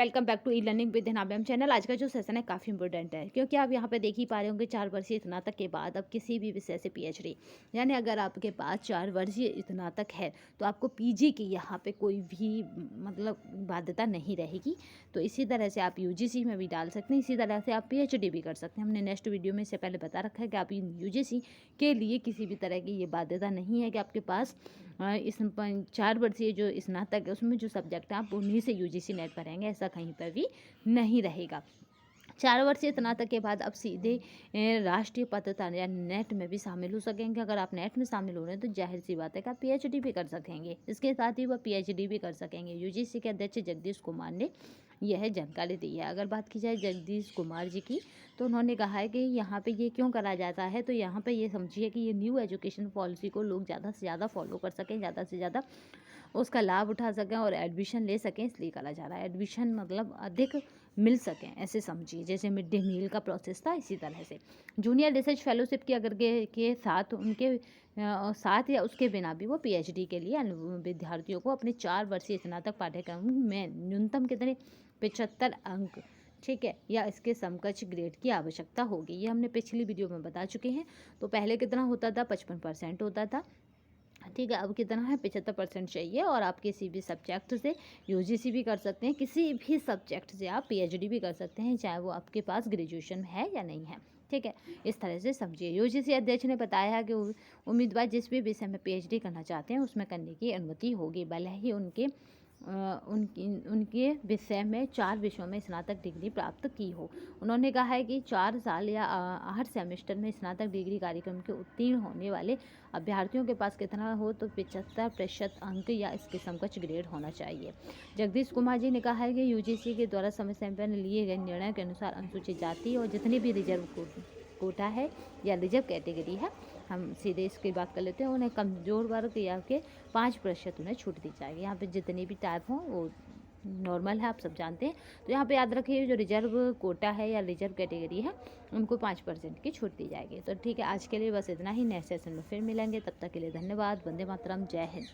Welcome back to E learning with नाबियम channel. आज का जो सेशन है काफ़ी इंपॉर्टेंट है, क्योंकि आप यहाँ पे देख ही पा रहे होंगे 4 वर्षीय स्नातक के बाद अब किसी भी विषय से पीएचडी, यानी अगर आपके पास 4 वर्षीय स्नातक है तो आपको पीजी की यहाँ पे कोई भी मतलब बाध्यता नहीं रहेगी। तो इसी तरह से आप यूजीसी में भी डाल सकते हैं, इसी तरह से आप पीएचडी भी कर सकते हैं। हमने नेक्स्ट वीडियो में इससे पहले बता रखा है कि आप यूजीसी के लिए किसी भी तरह की ये बाध्यता नहीं है कि आपके पास इस 4 वर्षीय जो स्नातक है उसमें जो सब्जेक्ट है आप उन्हीं से यूजीसी नेट भरेंगे, ऐसा कहीं पर भी नहीं रहेगा। 4 वर्षीय स्नातक के बाद अब सीधे राष्ट्रीय पात्रता या नेट में भी शामिल हो सकेंगे। अगर आप नेट में शामिल हो रहे हैं तो जाहिर सी बात है कि आप पीएचडी भी कर सकेंगे, इसके साथ ही वह पीएचडी भी कर सकेंगे। यूजीसी के अध्यक्ष जगदीश कुमार ने यह जानकारी दी है। अगर बात की जाए जगदीश कुमार जी की, तो उन्होंने कहा है कि यहाँ पे ये क्यों करा जाता है, तो यहाँ पे ये समझिए कि ये न्यू एजुकेशन पॉलिसी को लोग ज़्यादा से ज़्यादा फॉलो कर सकें, ज़्यादा से ज़्यादा उसका लाभ उठा सकें और एडमिशन ले सकें, इसलिए करा जा रहा है। एडमिशन मतलब अधिक मिल सकें, ऐसे समझिए। जैसे मिड डे मील का प्रोसेस था, इसी तरह से जूनियर रिसर्च फेलोशिप की अगर के साथ उनके साथ या उसके बिना भी वो पीएचडी के लिए विद्यार्थियों को अपने 4 वर्षीय स्नातक पाठ्यक्रम में न्यूनतम कितने 75 अंक, ठीक है, या इसके समकक्ष ग्रेड की आवश्यकता होगी। ये हमने पिछली वीडियो में बता चुके हैं। तो पहले कितना होता था, 55% होता था, ठीक है। अब कितना है, 75% चाहिए। और आप किसी भी सब्जेक्ट से यूजीसी भी कर सकते हैं, किसी भी सब्जेक्ट से आप पीएचडी भी कर सकते हैं, चाहे वो आपके पास ग्रेजुएशन है या नहीं है, ठीक है। इस तरह से समझिए। यूजीसी अध्यक्ष ने बताया है कि उम्मीदवार जिस भी विषय में पीएचडी करना चाहते हैं उसमें करने की अनुमति होगी, भले ही उनके विषय में 4 विषयों में स्नातक डिग्री प्राप्त की हो। उन्होंने कहा है कि 4 साल या 8 सेमेस्टर में स्नातक डिग्री कार्यक्रम के उत्तीर्ण होने वाले अभ्यर्थियों के पास कितना हो, तो 75% अंक या इसके समकक्ष ग्रेड होना चाहिए। जगदीश कुमार जी ने कहा है कि यूजीसी के द्वारा समय समय पर लिए गए निर्णय के अनुसार अनुसूचित जाति और जितनी भी रिजर्व कोटा है या रिजर्व कैटेगरी है, हम सीधे इसकी बात कर लेते हैं, उन्हें कमज़ोर वर्ग या के 5% उन्हें छूट दी जाएगी। यहाँ पे जितने भी टाइप हों वो नॉर्मल है, आप सब जानते हैं। तो यहाँ पे याद रखिए जो रिजर्व कोटा है या रिजर्व कैटेगरी है उनको 5% की छूट दी जाएगी। तो ठीक है, आज के लिए बस इतना ही। नेक्स्ट सेशन में फिर मिलेंगे, तब तक के लिए धन्यवाद। वंदे मातरम, जय हिंद।